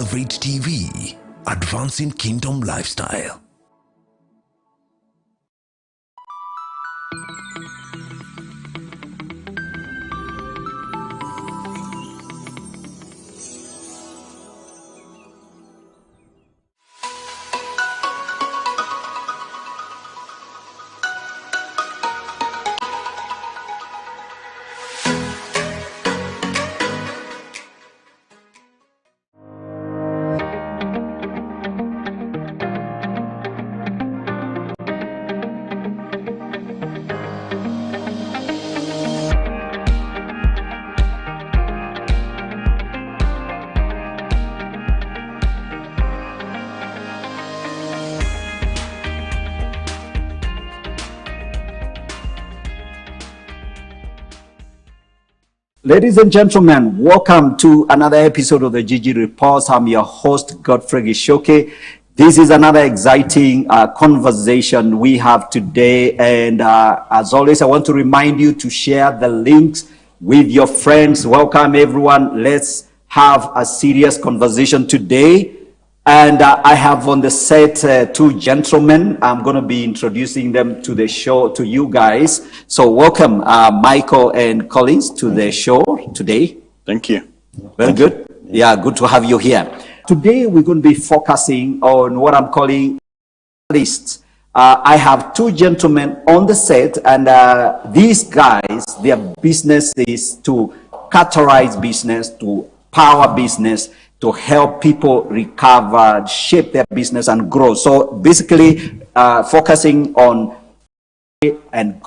Elevate TV, advancing kingdom lifestyle. Ladies and gentlemen, welcome to another episode of the GG Reports. I'm your host, Godfrey Gichuki. This is another exciting conversation we have today. And as always, I want to remind you to share the links with your friends. Welcome, everyone. Let's have a serious conversation today. And I have on the set two gentlemen. I'm going to be introducing them to the show, to you guys. So welcome, Michael and Collins, to the show today. Thank you. Very good. Yeah, good to have you here. Today, we're going to be focusing on what I'm calling lists. I have two gentlemen on the set, and these guys, their business is to categorize business, to power business, to help people recover, shape their business and grow. So basically focusing on and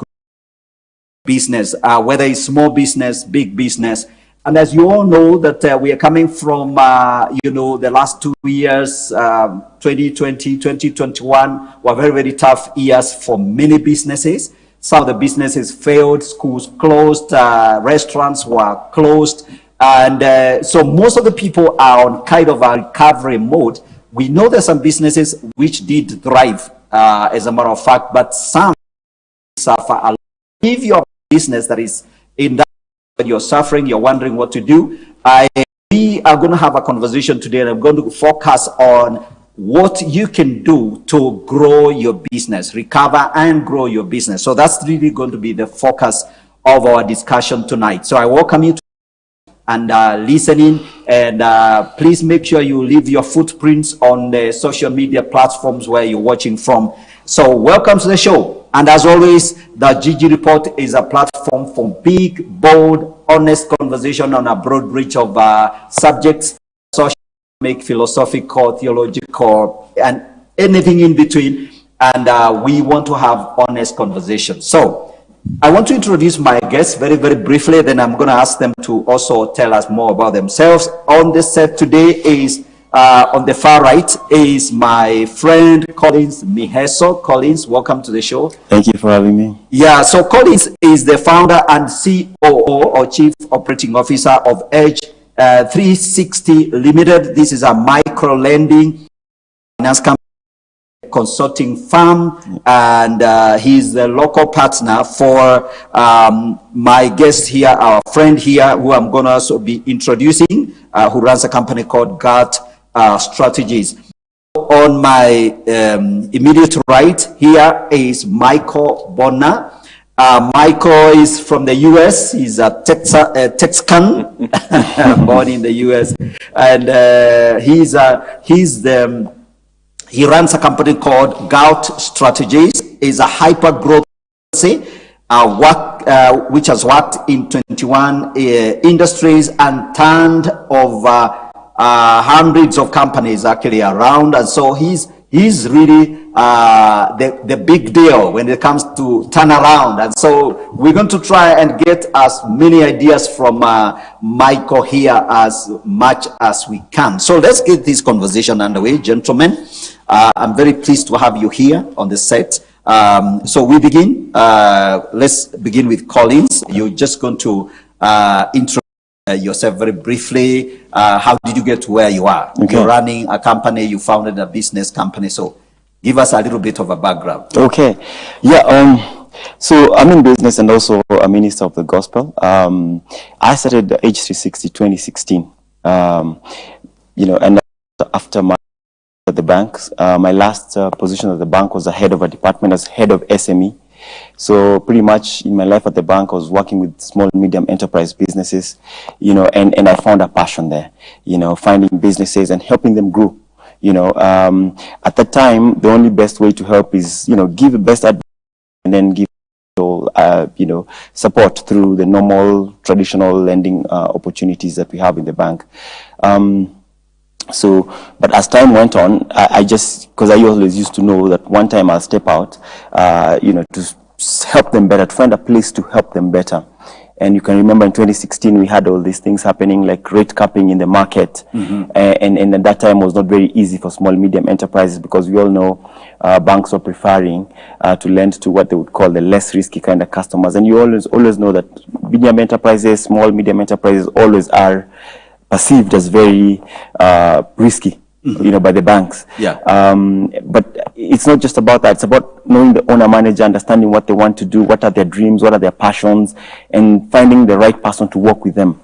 business, whether it's small business, big business. And as you all know that we are coming from, the last 2 years, 2020, 2021, were very, very tough years for many businesses. Some of the businesses failed, schools closed, restaurants were closed. And so most of the people are on kind of a recovery mode. We know there's some businesses which did thrive, as a matter of fact, but some suffer a lot. If your business that is in that you're suffering, you're wondering what to do, we are going to have a conversation today, and I'm going to focus on what you can do to grow your business, recover and grow your business. So that's really going to be the focus of our discussion tonight. So I welcome you to and listening, and please make sure you leave your footprints on the social media platforms where you're watching from. So welcome to the show. And as always, the GG Report is a platform for big, bold, honest conversation on a broad range of subjects, social, philosophical, theological, and anything in between. And we want to have honest conversations. So I want to introduce my guests very, very briefly. Then I'm going to ask them to also tell us more about themselves. On the set today is, on the far right, is my friend Collins Miheso. Collins, welcome to the show. Thank you for having me. Yeah, so Collins is the founder and COO or Chief Operating Officer of Edge 360 Limited. This is a micro-lending finance company, consulting firm, and he's the local partner for my guest here, our friend here, who I'm going to also be introducing, who runs a company called Strategies. On my immediate right here is Michael Bodnar. Michael is from the US. He's a Texan, born in the US, and he runs a company called Strategies. Is a hyper growth agency, which has worked in 21 industries and turned over hundreds of companies actually around. And so he's really the big deal when it comes to turnaround. And so we're going to try and get as many ideas from Michael here as much as we can. So let's get this conversation underway, gentlemen. I'm very pleased to have you here on the set. So we begin. Let's begin with Collins. You're just going to introduce yourself very briefly. How did you get to where you are? Okay. You're running a company. You founded a business company. So give us a little bit of a background. Okay. Yeah. So I'm in business and also a minister of the gospel. I started H360 2016. And after my at the bank. My last position at the bank was the head of a department as head of SME. So pretty much in my life at the bank, I was working with small and medium enterprise businesses, and I found a passion there, finding businesses and helping them grow. At that time, the only best way to help is, give the best advice and then give support through the normal traditional lending opportunities that we have in the bank. But as time went on, because I always used to know that one time I'll step out, to help them better, to find a place to help them better. And you can remember in 2016, we had all these things happening, like rate capping in the market. And at that time, it was not very easy for small, medium enterprises, because we all know banks were preferring to lend to what they would call the less risky kind of customers. And you always know that medium enterprises, small, medium enterprises always are perceived as very risky, by the banks. But it's not just about that. It's about knowing the owner manager, understanding what they want to do, what are their dreams, what are their passions, and finding the right person to work with them,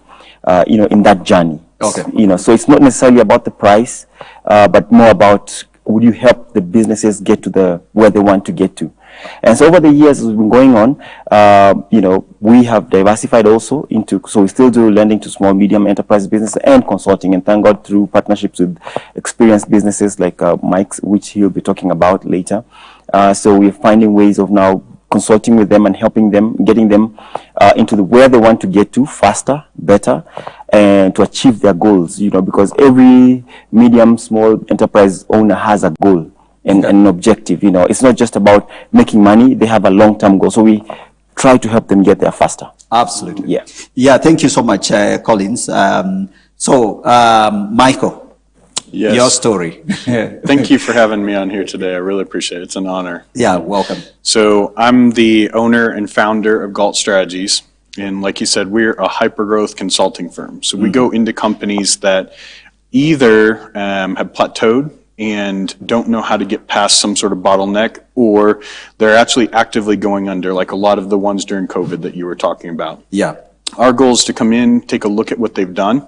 in that journey. So it's not necessarily about the price, but more about, would you help the businesses get to where they want to get to? And so over the years, as we've been going on, we have diversified also so we still do lending to small, medium enterprise business and consulting, and thank God through partnerships with experienced businesses like Mike's, which he'll be talking about later. So we're finding ways of now consulting with them and helping them, getting them into where they want to get to faster, better, and to achieve their goals, because every medium, small enterprise owner has a goal. And an objective, it's not just about making money. They have a long-term goal. So we try to help them get there faster. Absolutely. Yeah. Thank you so much, Collins. Michael, your story. Thank you for having me on here today. I really appreciate it. It's an honor. Yeah, welcome. So I'm the owner and founder of Galt Strategies. And like you said, we're a hypergrowth consulting firm. So we go into companies that either have plateaued and don't know how to get past some sort of bottleneck, or they're actually actively going under, like a lot of the ones during COVID that you were talking about. Yeah. Our goal is to come in, take a look at what they've done.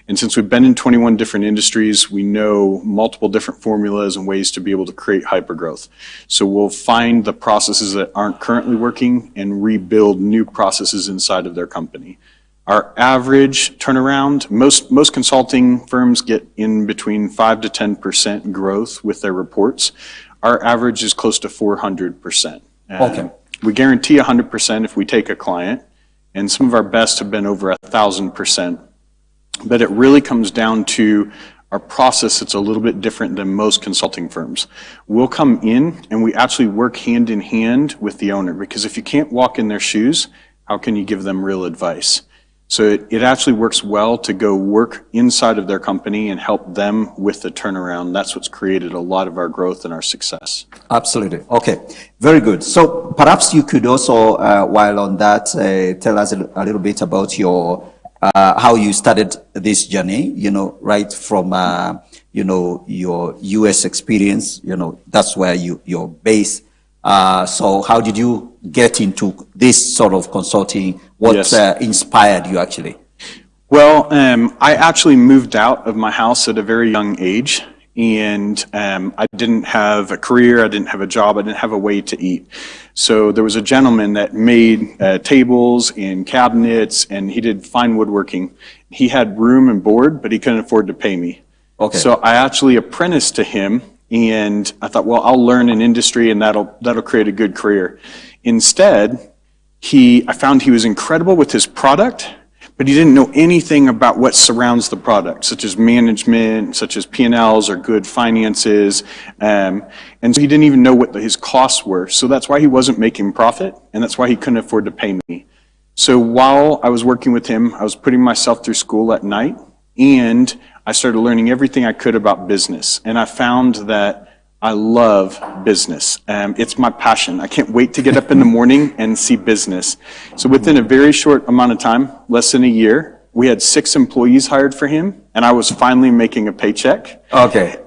And since we've been in 21 different industries, we know multiple different formulas and ways to be able to create hypergrowth. So we'll find the processes that aren't currently working and rebuild new processes inside of their company. Our average turnaround, most consulting firms get in between 5 to 10% growth with their reports. Our average is close to 400%. We guarantee 100% if we take a client, and some of our best have been over 1,000%. But it really comes down to our process that's a little bit different than most consulting firms. We'll come in and we actually work hand in hand with the owner, because if you can't walk in their shoes, how can you give them real advice? So it actually works well to go work inside of their company and help them with the turnaround. That's what's created a lot of our growth and our success. Absolutely. Okay, very good. So perhaps you could also, while on that, tell us a little bit about your how you started this journey, right from, your US experience, that's where you're based. So how did you get into this sort of consulting? What inspired you actually? Well, I actually moved out of my house at a very young age, and I didn't have a career, I didn't have a job, I didn't have a way to eat. So there was a gentleman that made tables and cabinets, and he did fine woodworking. He had room and board, but he couldn't afford to pay me. So I actually apprenticed to him, and I thought, well, I'll learn an industry and that'll create a good career. Instead, I found he was incredible with his product, but he didn't know anything about what surrounds the product, such as management, such as P&Ls or good finances. And so he didn't even know what his costs were. So that's why he wasn't making profit, and that's why he couldn't afford to pay me. So while I was working with him, I was putting myself through school at night, and I started learning everything I could about business. And I found that I love business. It's my passion. I can't wait to get up in the morning and see business. So within a very short amount of time, less than a year, we had 6 employees hired for him, and I was finally making a paycheck.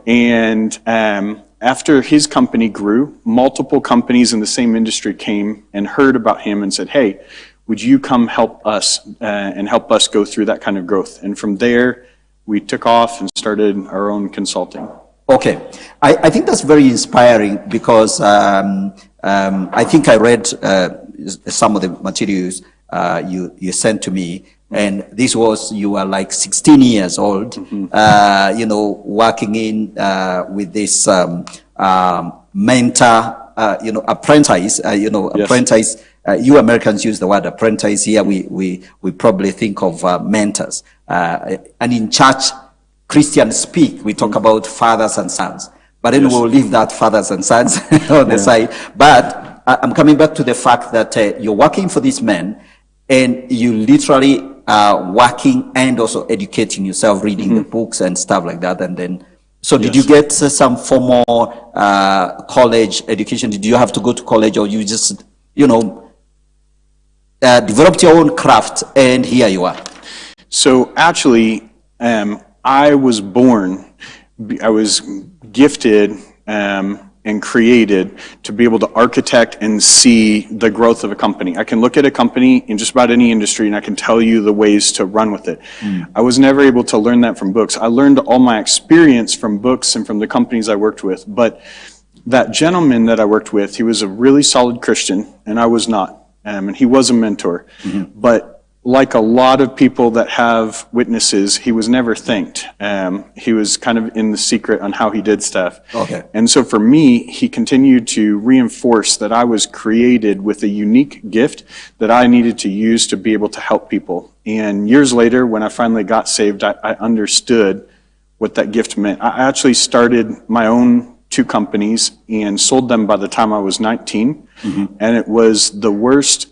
And after his company grew, multiple companies in the same industry came and heard about him and said, hey, would you come help us and help us go through that kind of growth? And from there, we took off and started our own consulting. Okay, I think that's very inspiring because I think I read some of the materials you sent to me, and this was, you were like 16 years old, you know, working in with this mentor, you know, apprentice, you know, Yes. apprentice. You Americans use the word apprentice. Here we probably think of mentors. And in church, Christian speak, we talk about fathers and sons. But then Yes. we'll leave that fathers and sons on the side. But I'm coming back to the fact that you're working for these men, and you literally are working and also educating yourself, reading the books and stuff like that. And then, so did you get some formal college education? Did you have to go to college, or you just, you know, developed your own craft, and here you are? So actually, I was gifted and created to be able to architect and see the growth of a company. I can look at a company in just about any industry and I can tell you the ways to run with it. I was never able to learn that from books. I learned all my experience from books and from the companies I worked with. But that gentleman that I worked with, he was a really solid Christian and I was not. And he was a mentor. But like a lot of people that have witnesses, he was never thanked. He was kind of in the secret on how he did stuff. Okay. And so for me, he continued to reinforce that I was created with a unique gift that I needed to use to be able to help people. And years later, when I finally got saved, I understood what that gift meant. I actually started my own 2 companies and sold them by the time I was 19. And it was the worst.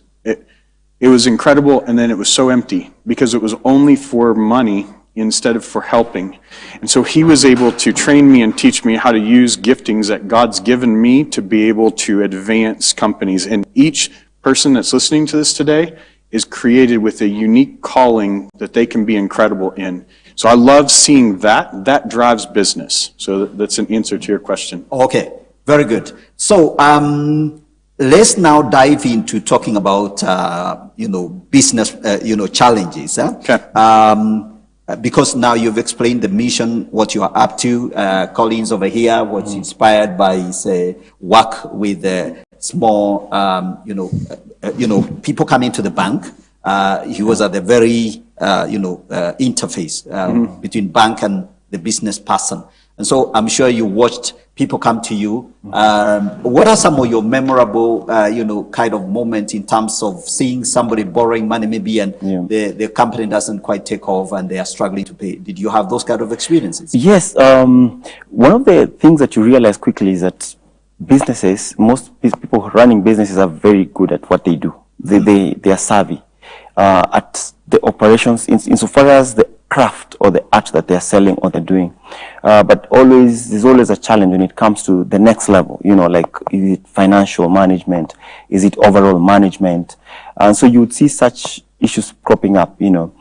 It was incredible, and then it was so empty because it was only for money instead of for helping. And so he was able to train me and teach me how to use giftings that God's given me to be able to advance companies. And each person that's listening to this today is created with a unique calling that they can be incredible in. So I love seeing that. That drives business. So that's an answer to your question. Okay, very good. So let's now dive into talking about you know, business you know, challenges. Okay. Because now you've explained the mission, what you are up to. Collins over here was inspired by his work with small you know, people coming to the bank. He was at the very you know, interface between bank and the business person. And so I'm sure you watched people come to you. What are some of your memorable, you know, kind of moments in terms of seeing somebody borrowing money maybe and the company doesn't quite take off and they are struggling to pay? Did you have those kind of experiences? Yes. One of the things that you realize quickly is that businesses, most people running businesses are very good at what they do. They are savvy at the operations insofar as the craft or the art that they're selling or they're doing. But there's always a challenge when it comes to the next level, you know, like, is it financial management? Is it overall management? And so you would see such issues cropping up, you know,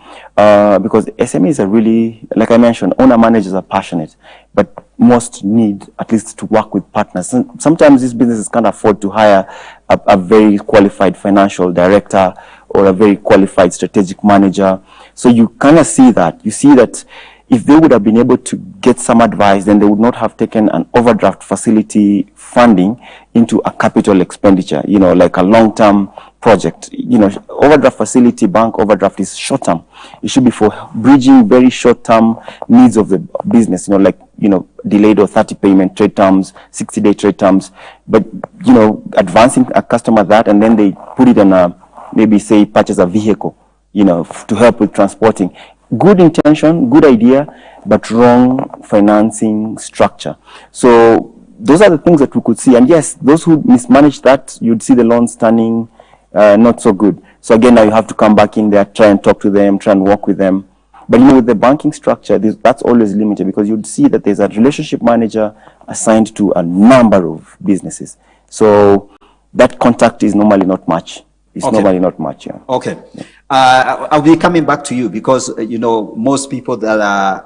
because SMEs are really, like I mentioned, owner-managers are passionate, but most need at least to work with partners. And sometimes these businesses can't afford to hire a very qualified financial director or a very qualified strategic manager. So you kind of see that. You see that if they would have been able to get some advice, then they would not have taken an overdraft facility funding into a capital expenditure, you know, like a long-term project. You know, overdraft facility, bank overdraft is short-term. It should be for bridging very short-term needs of the business, you know, like, you know, delayed or 30 payment trade terms, 60-day trade terms. But, you know, advancing a customer that, and then they put it on a, maybe say, purchase a vehicle, you know, to help with transporting. Good intention, good idea, but wrong financing structure. So those are the things that we could see. And yes, those who mismanage that, you'd see the loans turning not so good. So again, now you have to come back in there, try and talk to them, try and work with them. But you know, with the banking structure, that's always limited because you'd see that there's a relationship manager assigned to a number of businesses. So that contact is normally not much. It's normally not much. Yeah. Okay. I'll be coming back to you because, you know, most people that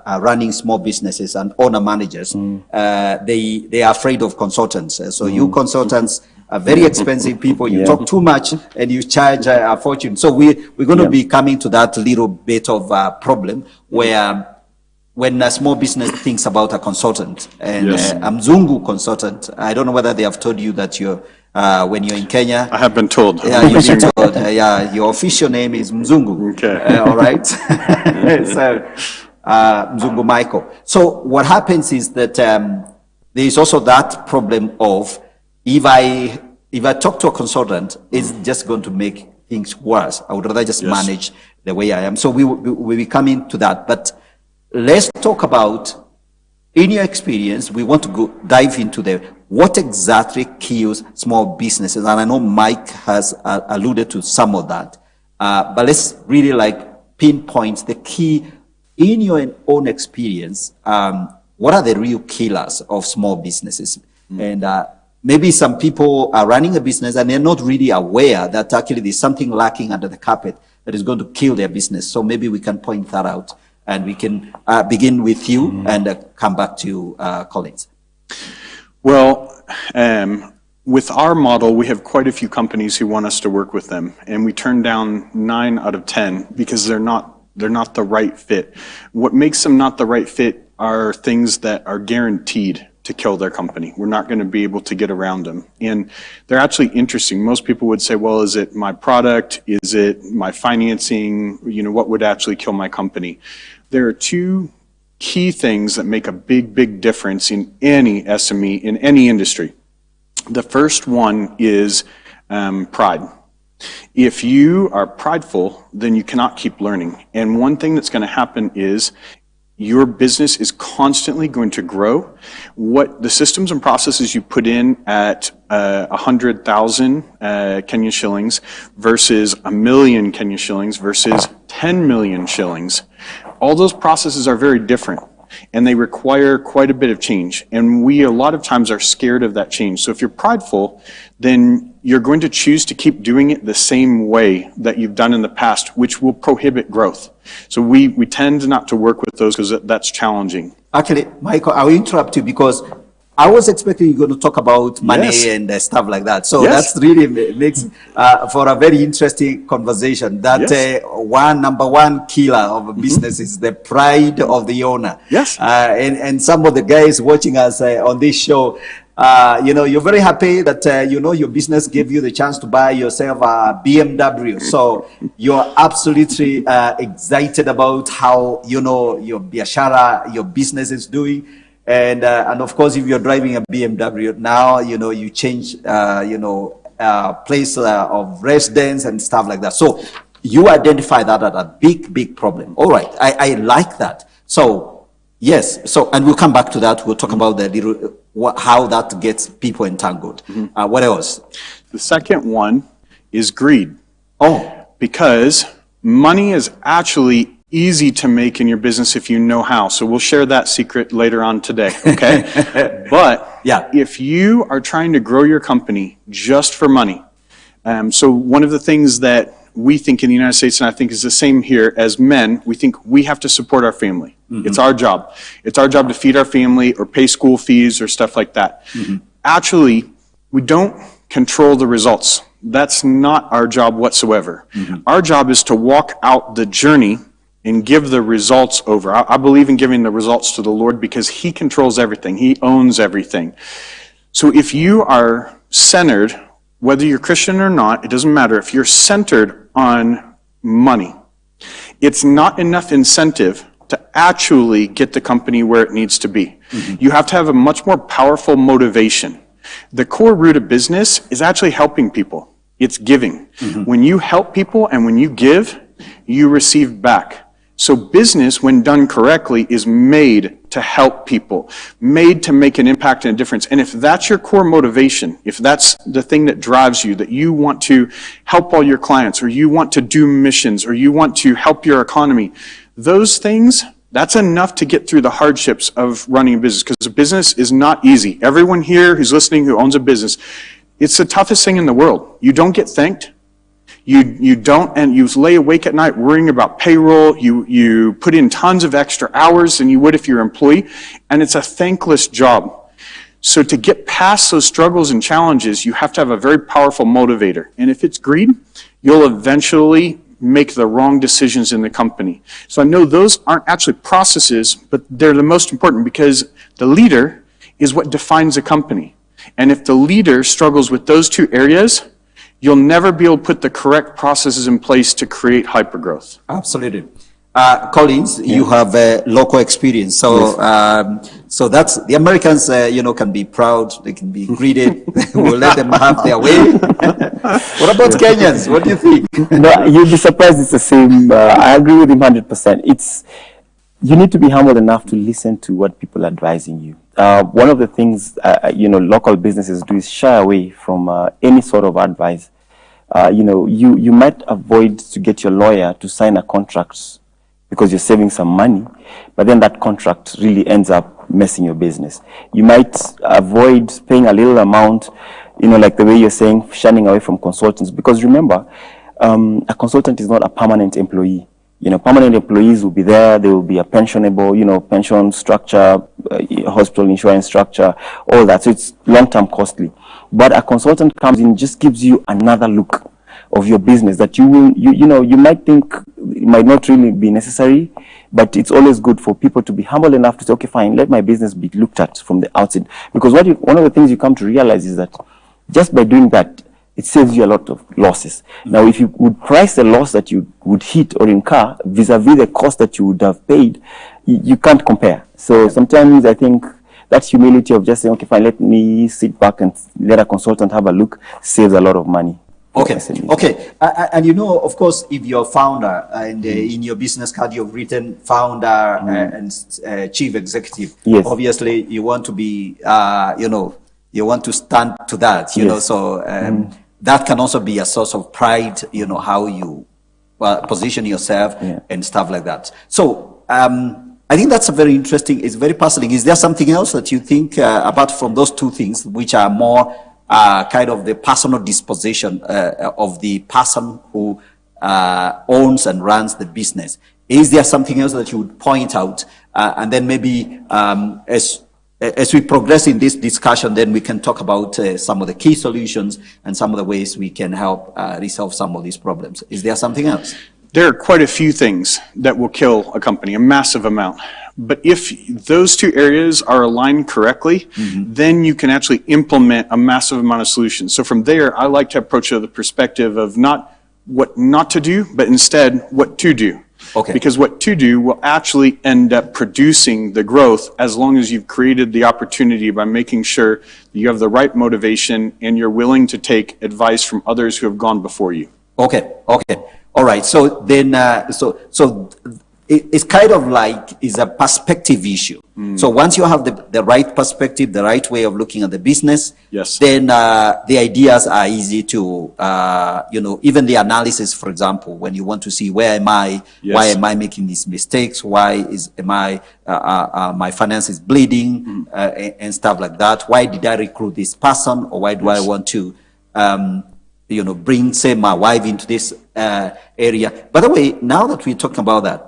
are running small businesses and owner managers, they are afraid of consultants. So you consultants are very expensive people. You talk too much and you charge a fortune. So we're going to be coming to that little bit of problem where when a small business thinks about a consultant, and Yes. a Mzungu consultant, I don't know whether they have told you that you're, when you're in Kenya, I have been told. yeah, you've been told, yeah, your official name is Mzungu. Okay. All right. So, Mzungu Michael. So what happens is that there is also that problem of if I talk to a consultant, it's just going to make things worse. I would rather just Yes. manage the way I am. So we will be coming to that. But let's talk about, in your experience, we want to dive into what exactly kills small businesses. And I know Mike has alluded to some of that. But let's really pinpoint the key in your own experience. What are the real killers of small businesses? And maybe some people are running a business and they're not really aware that actually there's something lacking under the carpet that is going to kill their business. So maybe we can point that out, and we can begin with you and come back to Collins. Well, with our model, we have quite a few companies who want us to work with them, and we turn down 9 out of 10 because they're not the right fit. What makes them not the right fit are things that are guaranteed to kill their company. We're not going to be able to get around them. And they're actually interesting. Most people would say, well, is it my product? Is it my financing? You know, what would actually kill my company? There are 2 key things that make a big, big difference in any SME, in any industry. The first one is pride. If you are prideful, then you cannot keep learning. And one thing that's going to happen is your business is constantly going to grow. What the systems and processes you put in at 100,000 Kenyan shillings versus 1 million Kenyan shillings versus 10 million shillings, all those processes are very different, and they require quite a bit of change. And we a lot of times are scared of that change. So if you're prideful, then you're going to choose to keep doing it the same way that you've done in the past, which will prohibit growth. So we tend not to work with those because that's challenging. Actually, Michael, I will interrupt you because I was expecting you're going to talk about money Yes. and stuff like that. So Yes. that's really makes for a very interesting conversation. That Yes. number one killer of a business is the pride of the owner. Yes. And some of the guys watching us on this show, you're very happy that, your business gave you the chance to buy yourself a BMW. So you're absolutely excited about how, your biashara, your business is doing. And of course, if you're driving a BMW now, you change, place of residence and stuff like that. So you identify that as a big, big problem. All right. I like that. So yes. So, and we'll come back to that. We'll talk about how that gets people entangled. What else? The second one is greed. Oh, Because money is actually easy to make in your business if you know how. So we'll share that secret later on today, okay? But Yeah. if you are trying to grow your company just for money, so one of the things that we think in the United States, and I think is the same here, as men, we think we have to support our family. It's our job. It's our job to feed our family or pay school fees or stuff like that. Actually, we don't control the results. That's not our job whatsoever. Our job is to walk out the journey and give the results over. I believe in giving the results to the Lord because He controls everything. He owns everything. So if you are centered, whether you're Christian or not, it doesn't matter. If you're centered on money, it's not enough incentive to actually get the company where it needs to be. You have to have a much more powerful motivation. The core root of business is actually helping people. It's giving. When you help people and when you give, you receive back. So business, when done correctly, is made to help people, made to make an impact and a difference. And if that's your core motivation, if that's the thing that drives you, that you want to help all your clients, or you want to do missions, or you want to help your economy, those things, that's enough to get through the hardships of running a business, because a business is not easy. Everyone here who's listening who owns a business, it's the toughest thing in the world. You don't get thanked. You don't, and you lay awake at night worrying about payroll. You put in tons of extra hours than you would if you're an employee, and it's a thankless job. So to get past those struggles and challenges, you have to have a very powerful motivator. And if it's greed, you'll eventually make the wrong decisions in the company. So I know those aren't actually processes, but they're the most important because the leader is what defines a company. And if the leader struggles with those two areas, you'll never be able to put the correct processes in place to create hypergrowth. Absolutely. Collins, you have local experience, so so that's the Americans. Can be proud, they can be greedy. We'll let them have their way. What about Kenyans? What do you think? No, you'll be surprised. It's the same. I agree with him 100%. You need to be humble enough to listen to what people are advising you. One of the things local businesses do is shy away from any sort of advice. You might avoid to get your lawyer to sign a contract because you're saving some money, but then that contract really ends up messing your business. You might avoid paying a little amount, like the way you're saying, shunning away from consultants, because remember, a consultant is not a permanent employee. Permanent employees will be there, they will be a pensionable, pension structure, hospital insurance structure, all that. So it's long-term costly. But a consultant comes in, just gives you another look of your business that you might think it might not really be necessary, but it's always good for people to be humble enough to say, okay, fine, let my business be looked at from the outset. Because one of the things you come to realize is that just by doing that, it saves you a lot of losses. Now, if you would price the loss that you would hit or incur vis-a-vis the cost that you would have paid, you can't compare. So sometimes I think that humility of just saying, okay, fine, let me sit back and let a consultant have a look, saves a lot of money. Okay. And of course, if you're a founder and in your business card you've written founder and chief executive, yes, obviously you want to be, you want to stand to that, yes, so that can also be a source of pride, how you position yourself, yeah, and stuff like that. So I think that's it's very puzzling. Is there something else that you think, apart from those two things, which are more kind of the personal disposition of the person who owns and runs the business? Is there something else that you would point out? And then maybe as we progress in this discussion, then we can talk about some of the key solutions and some of the ways we can help resolve some of these problems. Is there something else? There are quite a few things that will kill a company, a massive amount. But if those two areas are aligned correctly, mm-hmm, then you can actually implement a massive amount of solutions. So from there, I like to approach it with the perspective of not what not to do, but instead what to do. Okay. Because what to do will actually end up producing the growth as long as you've created the opportunity by making sure that you have the right motivation and you're willing to take advice from others who have gone before you. Okay. All right. So then, it's kind of like it's a perspective issue. So once you have the right perspective, the right way of looking at the business, yes, then the ideas are easy to, even the analysis, for example, when you want to see where am I, yes, why am I making these mistakes, why am I, my finance is bleeding, and stuff like that. Why did I recruit this person, or why do, yes, I want to, bring, say, my wife into this area. By the way, now that we're talking about that,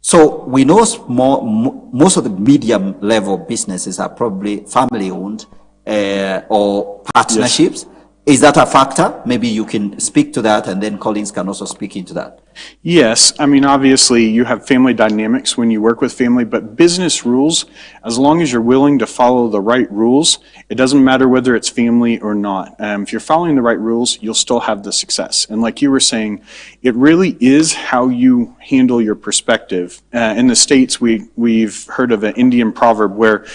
so we know most of the medium level businesses are probably family owned or partnerships. Yes. Is that a factor? Maybe you can speak to that, and then Collins can also speak into that. Yes, I mean, obviously you have family dynamics when you work with family, but business rules, as long as you're willing to follow the right rules, it doesn't matter whether it's family or not. If you're following the right rules, you'll still have the success. And like you were saying, it really is how you handle your perspective. In the States, we've heard of an Indian proverb where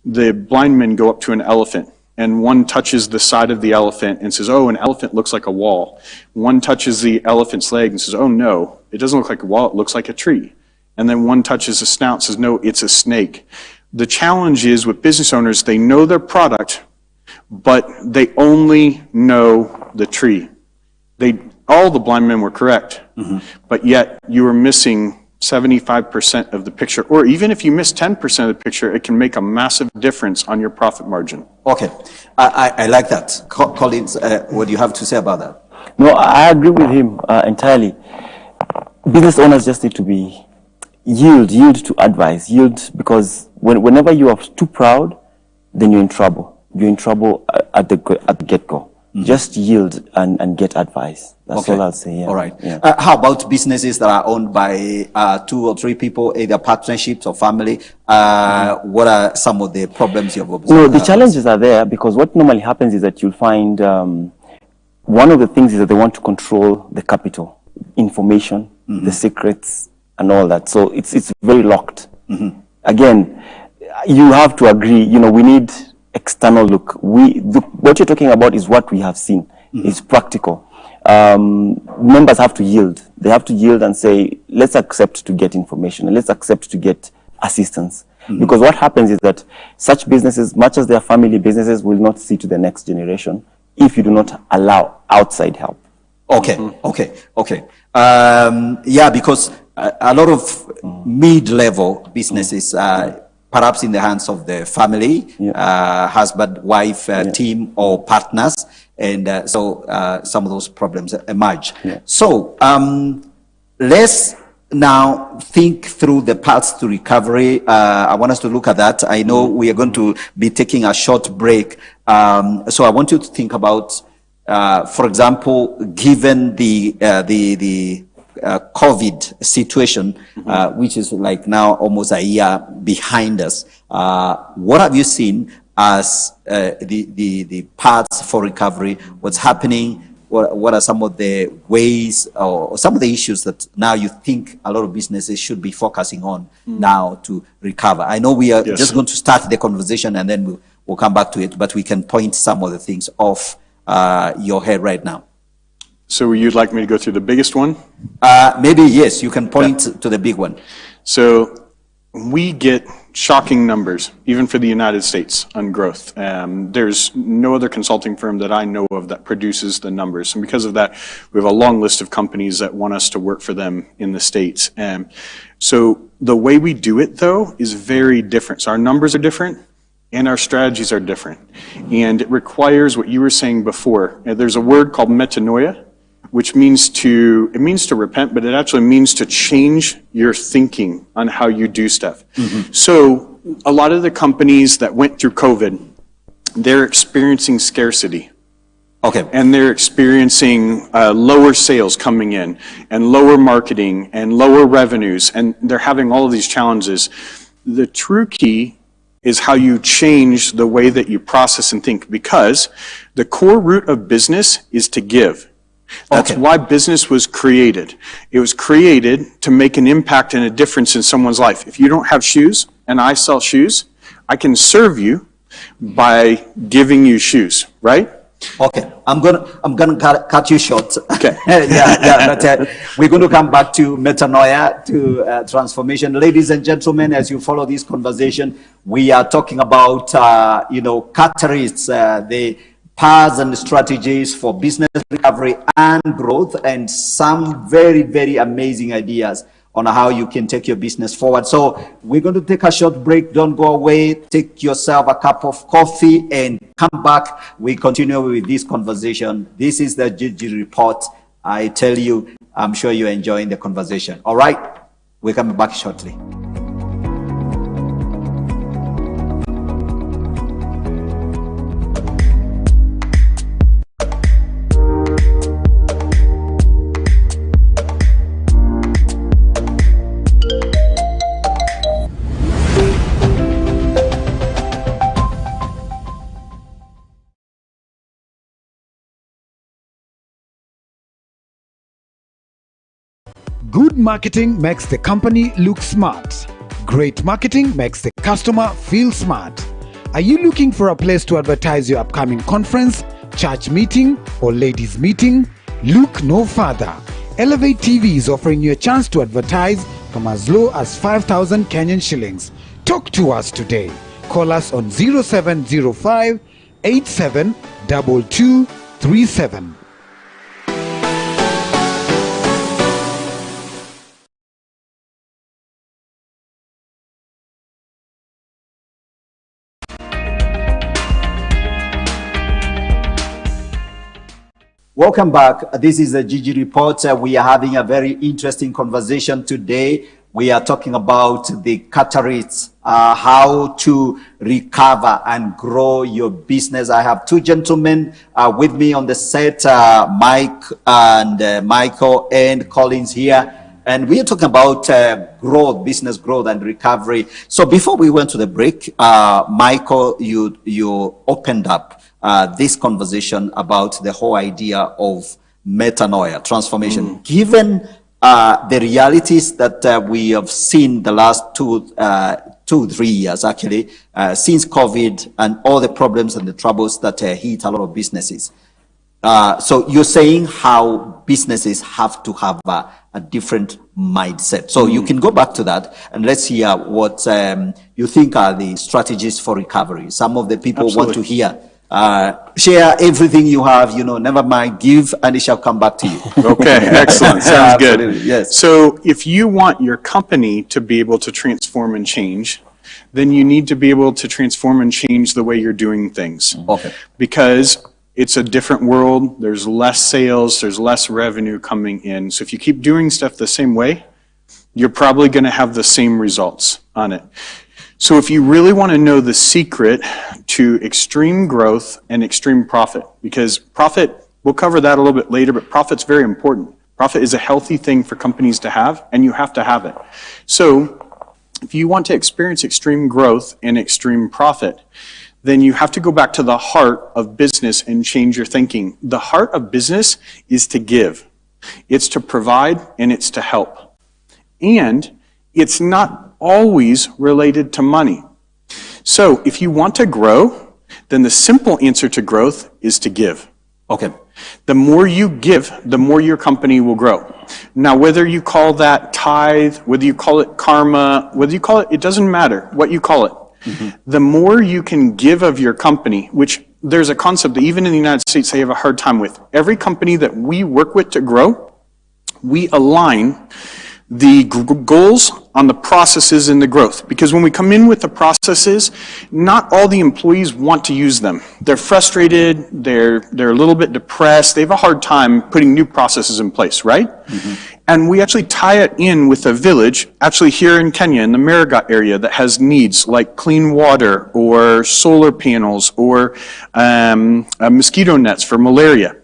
the blind men go up to an elephant, and one touches the side of the elephant and says, oh, an elephant looks like a wall. One touches the elephant's leg and says, oh no, it doesn't look like a wall, it looks like a tree. And then one touches the snout and says, no, it's a snake. The challenge is with business owners, they know their product, but they only know the tree. All the blind men were correct, mm-hmm, but yet you were missing 75% of the picture, or even if you miss 10% of the picture, it can make a massive difference on your profit margin. Okay, I like that. Collins, what do you have to say about that? No, I agree with him entirely. Business owners just need to be yield to advice, because whenever you are too proud, then you're in trouble. You're in trouble at the get-go. Just yield and get advice. That's all I'll say. Yeah. All right. Yeah. How about businesses that are owned by 2 or 3 people, either partnerships or family? What are some of the problems you've observed? No, the challenges are there because what normally happens is that you'll find one of the things is that they want to control the capital, information, the secrets, and all that. So it's very locked. Again, you have to agree. You know, we need external look. What you're talking about is what we have seen. It's practical. Members have to yield. They have to yield and say, let's accept to get information and let's accept to get assistance. Because what happens is that such businesses, much as they are family businesses, will not see to the next generation if you do not allow outside help. Okay. Yeah, because a lot of mid-level businesses perhaps in the hands of the family, husband, wife, team, or partners, and so some of those problems emerge. So let's now think through the paths to recovery. I want us to look at that. I know we are going to be taking a short break, so I want you to think about, for example, given the COVID situation, which is like now almost a year behind us. What have you seen as the paths for recovery? What's happening? What are some of the ways or some of the issues that now you think a lot of businesses should be focusing on now to recover? I know we are just going to start the conversation and then we'll come back to it, but we can point some of the things off your head right now. So you'd like me to go through the biggest one? Maybe, yes, you can point to the big one. So we get shocking numbers, even for the United States, on growth. There's no other consulting firm that I know of that produces the numbers. And because of that, we have a long list of companies that want us to work for them in the States. So the way we do it, though, is very different. So our numbers are different. And our strategies are different. And it requires what you were saying before. There's a word called metanoia, which means to repent, but it actually means to change your thinking on how you do stuff. So a lot of the companies that went through COVID, they're experiencing scarcity. Okay. And they're experiencing lower sales coming in, and lower marketing, and lower revenues, and they're having all of these challenges. The true key is how you change the way that you process and think, because the core root of business is to give. That's why business was created. It was created to make an impact and a difference in someone's life. If you don't have shoes and I sell shoes, I can serve you by giving you shoes, right? Okay, I'm gonna cut you short. Okay. But we're going to come back to metanoia, to transformation. Ladies and gentlemen, as you follow this conversation, we are talking about catalysts, the paths and strategies for business recovery and growth, and some very, very amazing ideas on how you can take your business forward. So we're going to take a short break. Don't go away. Take yourself a cup of coffee and come back. We continue with this conversation. This is the GG Report. I tell you, I'm sure you're enjoying the conversation. All right, we're coming back shortly. Good marketing makes the company look smart. Great marketing makes the customer feel smart. Are you looking for a place to advertise your upcoming conference, church meeting, or ladies' meeting? Look no further. Elevate TV is offering you a chance to advertise from as low as 5,000 Kenyan shillings. Talk to us today. Call us on 0705 872237. Welcome back. This is the GG Report. We are having a very interesting conversation today We are talking about the catalysts, how to recover and grow your business. I have two gentlemen with me on the set, Mike and Michael and Collins here. And we are talking about growth, business growth and recovery. So before we went to the break, Michael, you opened up this conversation about the whole idea of metanoia, transformation. Given the realities that we have seen the last 3 years, actually, since COVID and all the problems and the troubles that hit a lot of businesses. So you're saying how businesses have to have a different mindset. So you can go back to that and let's hear what you think are the strategies for recovery. Some of the people want to hear. Share everything you have, never mind, give and it shall come back to you. Okay, excellent. Sounds good. Yes. So if you want your company to be able to transform and change, then you need to be able to transform and change the way you're doing things. Okay. Because it's a different world, there's less sales, there's less revenue coming in. So if you keep doing stuff the same way, you're probably going to have the same results on it. So if you really want to know the secret to extreme growth and extreme profit, because profit, we'll cover that a little bit later, but profit's very important. Profit is a healthy thing for companies to have, and you have to have it. So if you want to experience extreme growth and extreme profit, then you have to go back to the heart of business and change your thinking. The heart of business is to give. It's to provide, and it's to help. And it's not always related to money. So if you want to grow, then the simple answer to growth is to give. Okay. The more you give, the more your company will grow. Now, whether you call that tithe, whether you call it karma, whether you call it, it doesn't matter what you call it. The more you can give of your company, which there's a concept that even in the United States they have a hard time with. Every company that we work with to grow, we align the goals on the processes and the growth. Because when we come in with the processes, not all the employees want to use them. They're frustrated, they're a little bit depressed, they have a hard time putting new processes in place, right? And we actually tie it in with a village, actually here in Kenya, in the Marigat area, that has needs like clean water or solar panels or mosquito nets for malaria.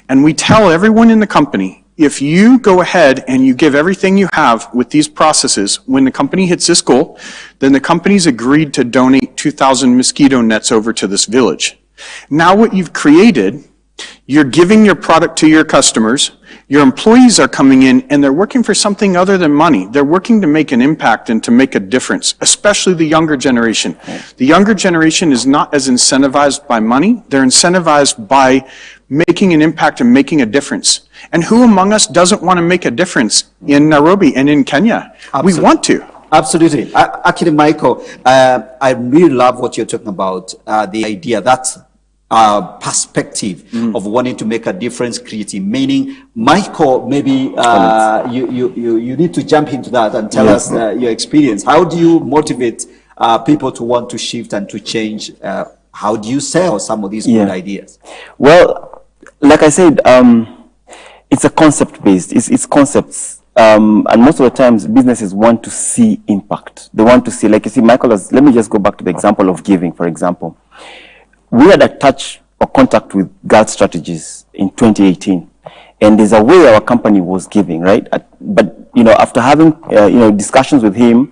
And we tell everyone in the company, if you go ahead and you give everything you have with these processes, when the company hits this goal, then the company's agreed to donate 2,000 mosquito nets over to this village. Now what you've created, you're giving your product to your customers, your employees are coming in and they're working for something other than money. They're working to make an impact and to make a difference, especially the younger generation. The younger generation is not as incentivized by money, they're incentivized by making an impact and making a difference. And who among us doesn't want to make a difference in Nairobi and in Kenya? Absolutely. We want to. Absolutely. Actually, Michael, I really love what you're talking about, the idea, that perspective of wanting to make a difference, creating meaning. Michael, maybe you need to jump into that and tell us your experience. How do you motivate people to want to shift and to change? How do you sell some of these good ideas? Well, like I said, it's a concept-based. It's concepts. And most of the times, businesses want to see impact. They want to see, like you see, Michael, let me just go back to the example of giving, for example. We had a touch or contact with God Strategies in 2018. And there's a way our company was giving, right? But, after having, discussions with him,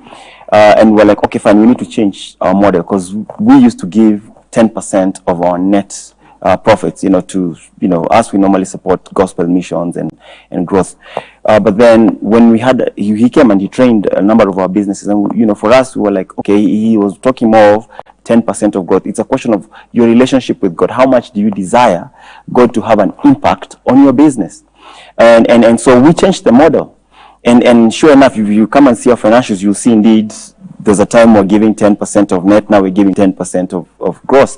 and we're like, okay, fine, we need to change our model because we used to give 10% of our net profits, to, us, we normally support gospel missions and growth. But then when he came and he trained a number of our businesses, and, for us, we were like, okay, he was talking more of 10% of growth. It's a question of your relationship with God. How much do you desire God to have an impact on your business? And so we changed the model. And sure enough, if you come and see our financials, you'll see indeed there's a time we're giving 10% of net, now we're giving 10% of gross.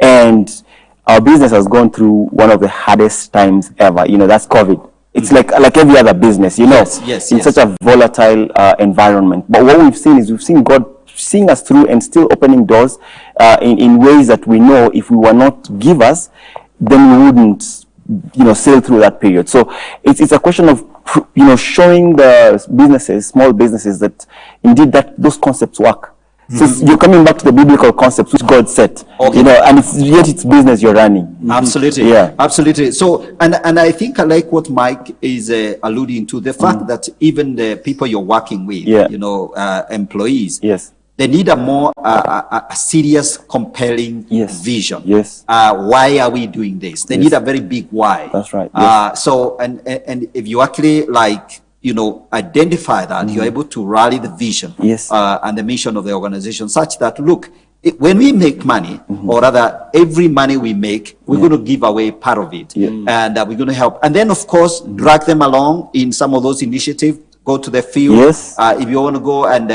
And our business has gone through one of the hardest times ever. That's COVID. It's like every other business, Yes. Such a volatile environment. But what we've seen God seeing us through and still opening doors in ways that we know if we were not givers, then we wouldn't sail through that period. So it's a question of, showing the businesses, small businesses, that indeed that those concepts work. So you're coming back to the biblical concepts which God set, Okay. And it's business you're running. Absolutely. Yeah. Absolutely. So, and I think I like what Mike is alluding to, the fact that even the people you're working with, employees, Yes. they need a more a serious, compelling vision. Yes. Why are we doing this? They need a very big why. That's right. Yes. So, and if you actually identify that, you're able to rally the vision and the mission of the organization such that, look, when we make money, or rather every money we make, we're going to give away part of it. And we're going to help. And then, of course, drag them along in some of those initiatives. Go to the field if you want to go, and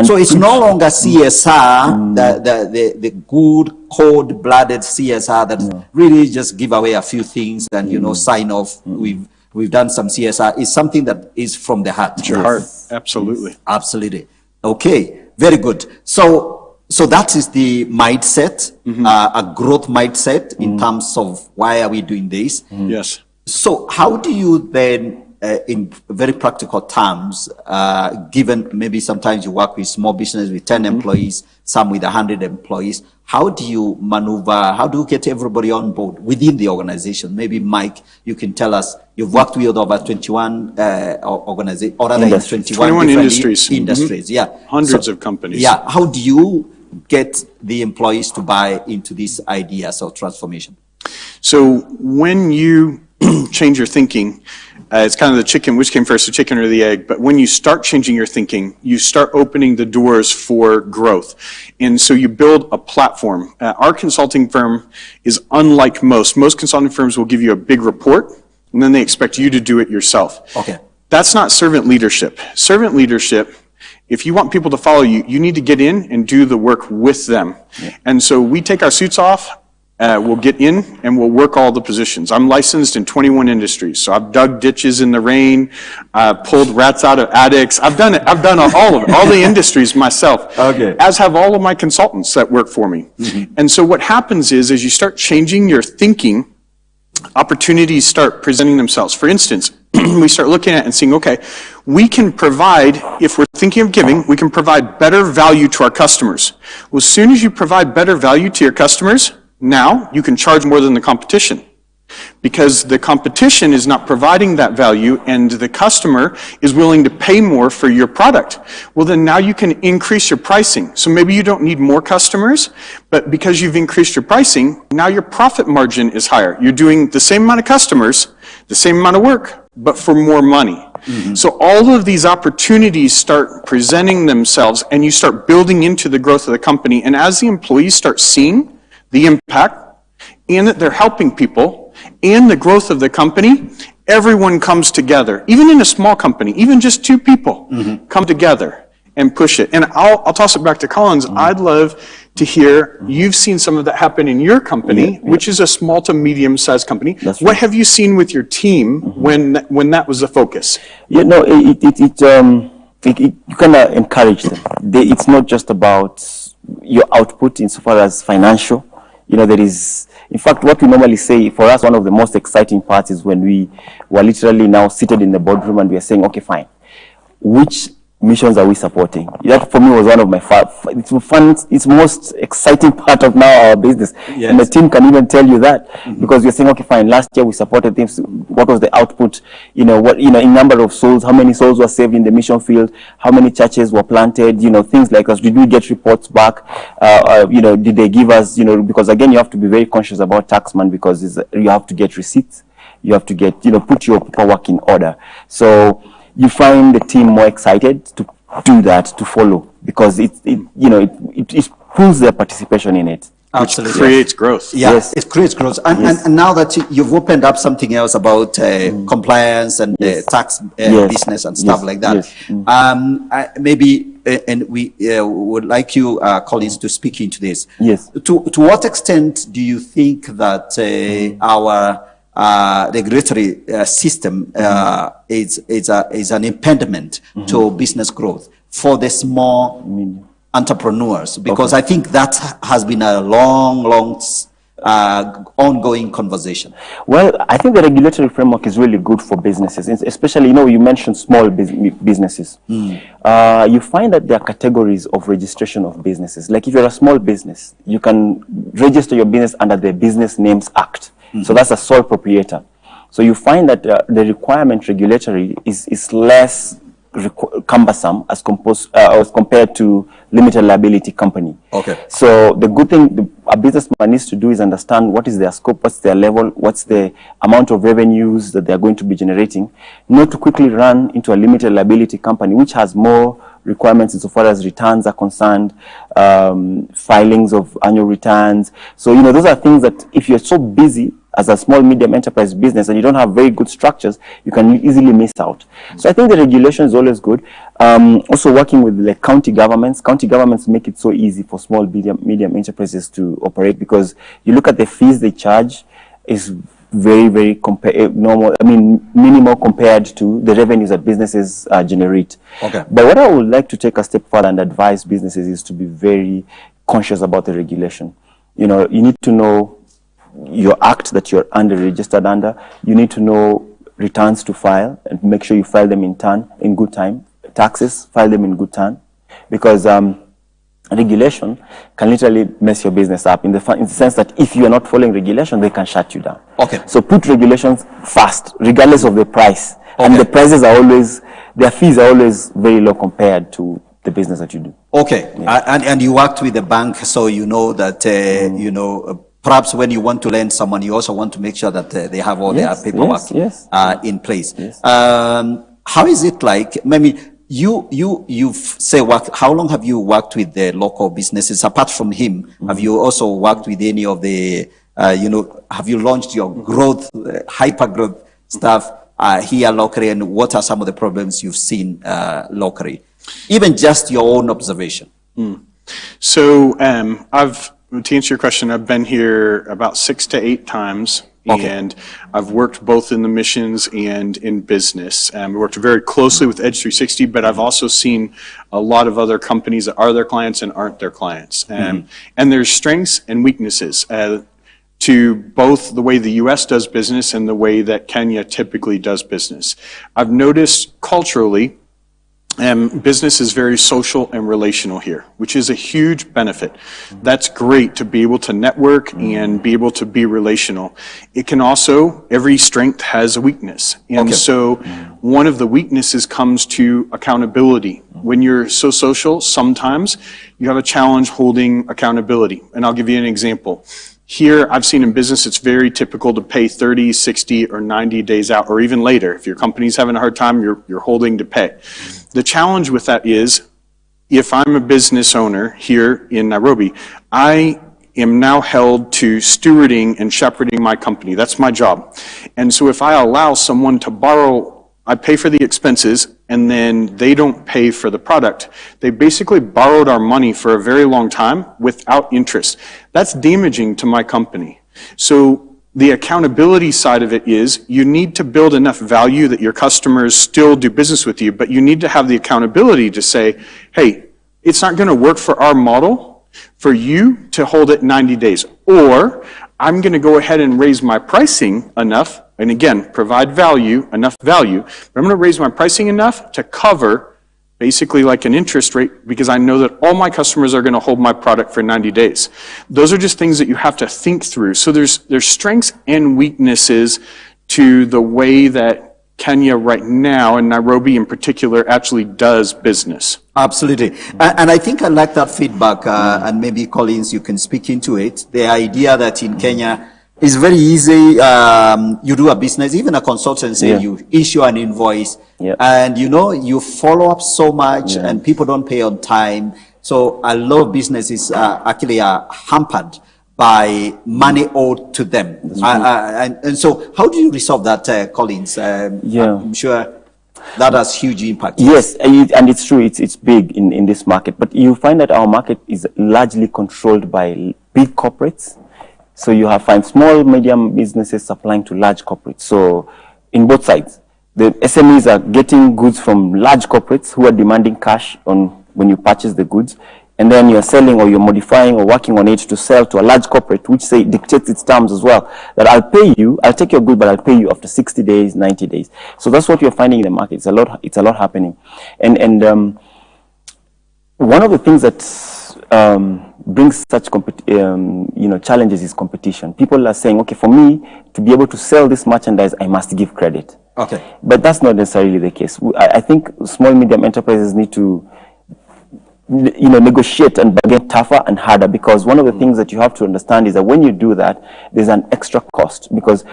so it's no longer CSR, the good cold-blooded CSR that really just give away a few things and sign off. We've done some CSR. It's something that is from the heart. Your heart, absolutely. Absolutely. Okay, very good. So that is the mindset, a growth mindset in terms of why are we doing this? Yes. So how do you then, in very practical terms, given maybe sometimes you work with small business with 10 employees, some with 100 employees, how do you maneuver, how do you get everybody on board within the organization? Maybe Mike, you can tell us, you've worked with over 21 organizations, or rather 21 industries. Yeah. Hundreds of companies. Yeah. How do you get the employees to buy into these ideas of transformation? So when you change your thinking, it's kind of the chicken, which came first, the chicken or the egg? But when you start changing your thinking, you start opening the doors for growth. And so you build a platform. Our consulting firm is unlike most. Most consulting firms will give you a big report, and then they expect you to do it yourself. Okay. That's not servant leadership. Servant leadership, if you want people to follow you, you need to get in and do the work with them. And so we take our suits off. We'll get in and we'll work all the positions. I'm licensed in 21 industries, so I've dug ditches in the rain, pulled rats out of attics. I've done it. I've done all of it, all the industries myself. Okay. As have all of my consultants that work for me. And so what happens is, as you start changing your thinking, opportunities start presenting themselves. For instance, we start looking at it and seeing, okay, we can provide, if we're thinking of giving, we can provide better value to our customers. Well, as soon as you provide better value to your customers, now you can charge more than the competition, because the competition is not providing that value and the customer is willing to pay more for your product. Well, then now you can increase your pricing. So maybe you don't need more customers, but because you've increased your pricing, now your profit margin is higher. You're doing the same amount of customers, the same amount of work, but for more money. So all of these opportunities start presenting themselves and you start building into the growth of the company. And as the employees start seeing the impact, and that they're helping people, and the growth of the company, everyone comes together. Even in a small company, even just two people come together and push it. And I'll toss it back to Collins. I'd love to hear, you've seen some of that happen in your company, which is a small to medium-sized company. That's What right. have you seen with your team when that was the focus? You kind of encourage them. It's not just about your output insofar as financial. There is, in fact, what we normally say, for us, one of the most exciting parts is when we were literally now seated in the boardroom and we are saying, okay, fine, which missions are we supporting? That for me was one of my it's most exciting part of now our business. Yes. And the team can even tell you that, because we're saying, okay, fine, last year we supported things. What was the output? In number of souls, how many souls were saved in the mission field? How many churches were planted? Things like that. Did we get reports back? Did they give us, because again, you have to be very conscious about taxman, because you have to get receipts. You have to get, put your paperwork in order. So you find the team more excited to do that, to follow, because it pulls their participation in it. Absolutely. Creates growth. Yeah, Yes. it creates growth. And now that you've opened up something else about compliance and tax business and stuff like that, maybe, and we would like you, Collins, to speak into this. Yes. To what extent do you think that our regulatory system is an impediment to business growth for the small entrepreneurs? Because I think that has been a long ongoing conversation? Well, I think the regulatory framework is really good for businesses, especially, you mentioned small businesses. You find that there are categories of registration of businesses. Like if you're a small business, you can register your business under the Business Names Act. So that's a sole proprietor. So you find that the requirement regulatory is less cumbersome as compared to limited liability company. Okay. So the good thing a businessman needs to do is understand what is their scope, what's their level, what's the amount of revenues that they're going to be generating, not to quickly run into a limited liability company, which has more requirements insofar as returns are concerned, filings of annual returns. So, those are things that if you're so busy as a small, medium enterprise business and you don't have very good structures, you can easily miss out. So I think the regulation is always good. Also working with the county governments make it so easy for small, medium enterprises to operate, because you look at the fees they charge is very, very minimal compared to the revenues that businesses generate. Okay. But what I would like to take a step further and advise businesses is to be very conscious about the regulation. You need to know your act that you're registered under. You need to know returns to file and make sure you file them in good time. Taxes, file them in good time, because regulation can literally mess your business up in the sense that if you are not following regulation, they can shut you down. Okay. So put regulations first, regardless of the price. Okay. And the prices their fees are always very low compared to the business that you do. Okay. Yeah. And you worked with the bank, so you know that, perhaps when you want to lend someone, you also want to make sure that they have all their paperwork in place. Yes. How is it like? You've how long have you worked with the local businesses? Apart from him, have you also worked with any of the, have you launched your growth, hyper growth stuff here locally? And what are some of the problems you've seen locally? Even just your own observation. So to answer your question, I've been here about 6 to 8 times. Okay. And I've worked both in the missions and in business. We worked very closely with Edge 360, but I've also seen a lot of other companies that are their clients and aren't their clients. And there's strengths and weaknesses to both the way the U.S. does business and the way that Kenya typically does business. I've noticed culturally, business is very social and relational here, which is a huge benefit. That's great to be able to network and be able to be relational. It can also, every strength has a weakness. And so one of the weaknesses comes to accountability. When you're so social, sometimes you have a challenge holding accountability. And I'll give you an example. Here, I've seen in business, it's very typical to pay 30, 60, or 90 days out, or even later. If your company's having a hard time, you're holding to pay. The challenge with that is, if I'm a business owner here in Nairobi, I am now held to stewarding and shepherding my company. That's my job. And so if I allow someone to borrow, I pay for the expenses, and then they don't pay for the product. They basically borrowed our money for a very long time without interest. That's damaging to my company. So the accountability side of it is you need to build enough value that your customers still do business with you, but you need to have the accountability to say, hey, it's not going to work for our model for you to hold it 90 days. Or I'm going to go ahead and raise my pricing enough, and again, provide value, enough value, but I'm going to raise my pricing enough to cover basically like an interest rate, because I know that all my customers are going to hold my product for 90 days. Those are just things that you have to think through. So there's strengths and weaknesses to the way that Kenya right now, and Nairobi in particular, actually does business. Absolutely. And I think I like that feedback, and maybe Collins, you can speak into it. The idea that in Kenya, it's very easy. You do a business, even a consultancy, you issue an invoice, and you follow up so much, and people don't pay on time. So a lot of businesses actually are hampered by money owed to them. And so how do you resolve that, Collins? I'm sure that has huge impact. Yes, and it's true, it's big in this market, but you find that our market is largely controlled by big corporates. So you find small, medium businesses supplying to large corporates. So in both sides, the SMEs are getting goods from large corporates who are demanding cash on when you purchase the goods. and then you're selling or you're modifying or working on it to sell to a large corporate, which say dictates its terms as well, that I'll pay you, I'll take your good, but I'll pay you after 60 days, 90 days. So that's what you're finding in the market. It's a lot happening. And one of the things that brings such challenges is competition. People are saying, okay, for me to be able to sell this merchandise, I must give credit. Okay. But that's not necessarily the case. I think small, medium enterprises need to negotiate and get tougher and harder, because one of the things that you have to understand is that when you do that, there's an extra cost. Because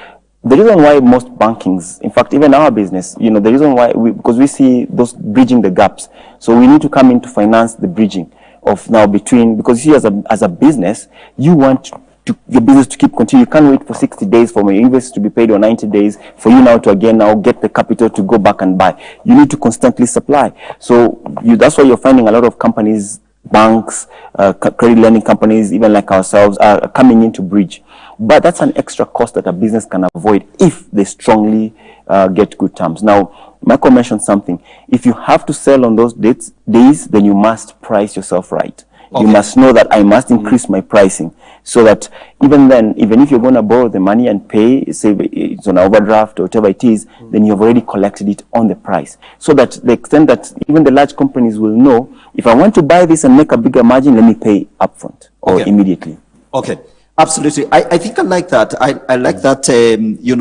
the reason why most bankings, in fact, even our business, the reason why, because we see those bridging the gaps. So we need to come in to finance the bridging of now between, because you as a business, you want your business to continue. You can't wait for 60 days for my invoice to be paid, or 90 days for you now to get the capital to go back and buy. You need to constantly supply. So that's why you're finding a lot of companies, banks, credit lending companies, even like ourselves, are coming into bridge. But that's an extra cost that a business can avoid if they strongly get good terms. Now, Michael mentioned something. If you have to sell on those days, then you must price yourself right. Okay. You must know that I must increase my pricing, so that even then, even if you're going to borrow the money and pay, say it's on overdraft or whatever it is, then you've already collected it on the price. So that the extent that even the large companies will know, if I want to buy this and make a bigger margin, let me pay upfront or immediately. Okay. Absolutely. I think I like that. I like that,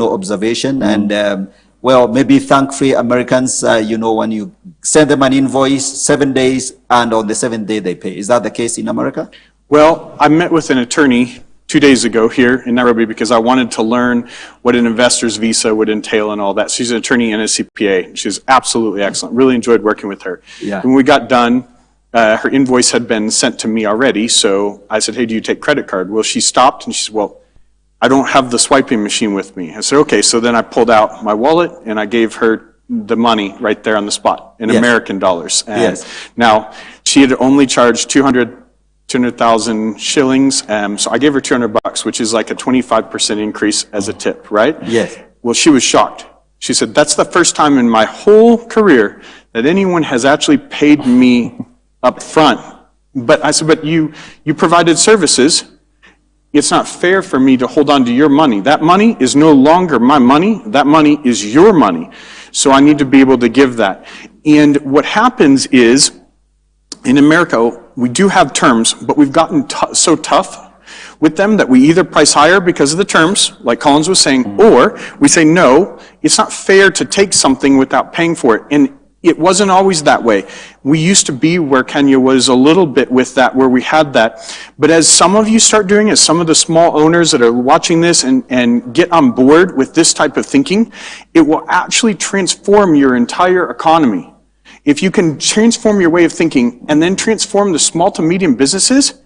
observation. And, well, maybe thankfully Americans, when you send them an invoice, 7 days, and on the 7th day they pay. Is that the case in America? Well, I met with an attorney 2 days ago here in Nairobi because I wanted to learn what an investor's visa would entail and all that. She's an attorney and a CPA. She's absolutely excellent. Really enjoyed working with her. Yeah. When we got done, her invoice had been sent to me already, so I said, hey, do you take credit card? Well, she stopped and she said, well, I don't have the swiping machine with me. I said, okay. So then I pulled out my wallet and I gave her the money right there on the spot in American dollars. And now, she had only charged 200,000 shillings. So I gave her $200, which is like a 25% increase as a tip, right? Yes. Well, she was shocked. She said, that's the first time in my whole career that anyone has actually paid me up front. But I said, but you provided services. It's not fair for me to hold on to your money. That money is no longer my money. That money is your money. So I need to be able to give that. And what happens is, in America, we do have terms, but we've gotten so tough with them that we either price higher because of the terms, like Collins was saying, or we say, no, it's not fair to take something without paying for it. And it wasn't always that way. We used to be where Kenya was a little bit with that, where we had that. But as some of you start doing it, some of the small owners that are watching this and get on board with this type of thinking, it will actually transform your entire economy. If you can transform your way of thinking and then transform the small to medium businesses,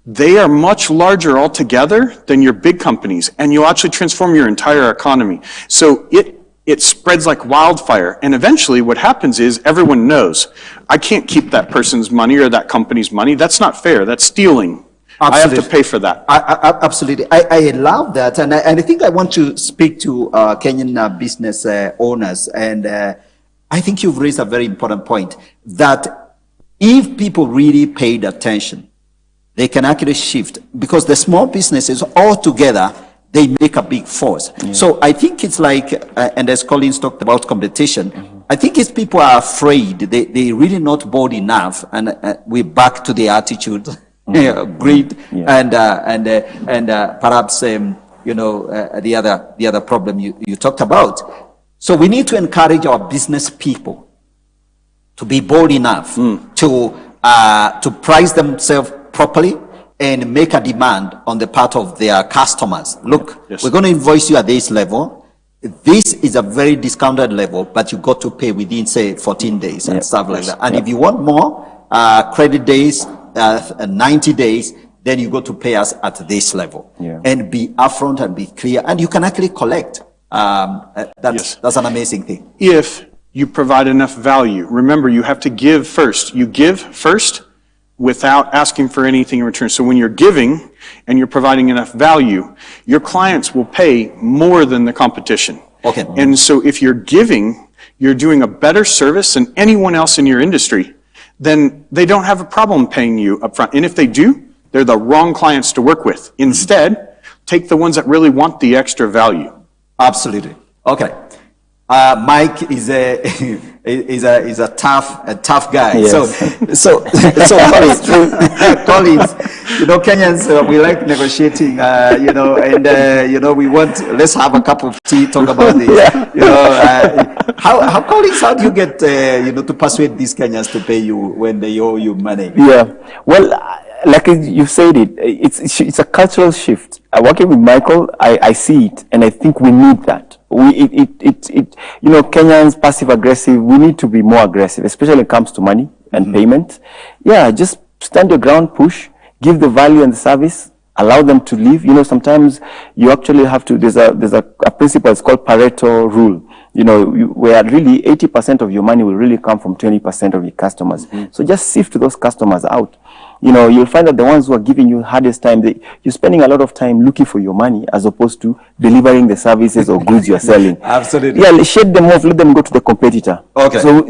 they are much larger altogether than your big companies, and you'll actually transform your entire economy. So it spreads like wildfire. And eventually what happens is everyone knows, I can't keep that person's money or that company's money. That's not fair. That's stealing. Absolutely. I have to pay for that. Absolutely. I love that. And I think I want to speak to Kenyan business owners. And I think you've raised a very important point, that if people really paid attention, they can actually shift, because the small businesses all together, they make a big force. Yeah. So I think it's like, and as Collins talked about competition, I think it's people are afraid, they really not bold enough, and we're back to the attitude, greed, and perhaps the other problem you talked about. So we need to encourage our business people to be bold enough to price themselves properly and make a demand on the part of their customers. Look, we're going to invoice you at this level. This is a very discounted level, but you got to pay within, say, 14 days and stuff like that. And if you want more credit days, 90 days, then you got to pay us at this level. And be upfront and be clear, and you can actually collect. That's an amazing thing. If you provide enough value. Remember, you have to give first. You give first without asking for anything in return. So when you're giving and you're providing enough value, your clients will pay more than the competition. Okay. And so if you're giving, you're doing a better service than anyone else in your industry, then they don't have a problem paying you upfront. And if they do, they're the wrong clients to work with. Instead, take the ones that really want the extra value. Absolutely. Okay. Mike is a tough guy. Yes. So Collins, Kenyans, we like negotiating, and we want, let's have a cup of tea, talk about this. How Collins, how do you get, to persuade these Kenyans to pay you when they owe you money? Yeah, well, like you said it's a cultural shift. Working with Michael, I see it, and I think we need that. Kenyans, passive aggressive, we need to be more aggressive, especially when it comes to money and payment. Yeah, just stand your ground, push, give the value and the service, allow them to live. Sometimes you actually have to, there's a principle, it's called Pareto rule, where really 80% of your money will really come from 20% of your customers. So just sift those customers out. You'll find that the ones who are giving you hardest time, you're spending a lot of time looking for your money as opposed to delivering the services or goods you're selling. Absolutely. Yeah, shade them off, let them go to the competitor. Okay. So,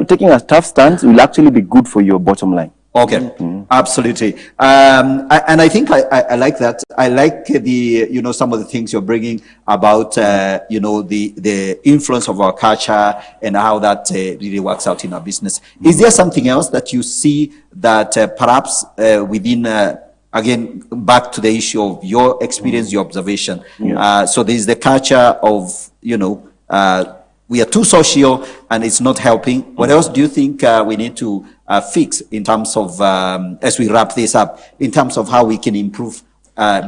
taking a tough stance will actually be good for your bottom line. Okay, absolutely. And I think I like that. I like the, some of the things you're bringing about, the influence of our culture and how that really works out in our business. Is there something else that you see that perhaps within, again, back to the issue of your experience, your observation. So there's the culture of, we are too social and it's not helping. What else do you think we need to fix in terms of, as we wrap this up, in terms of how we can improve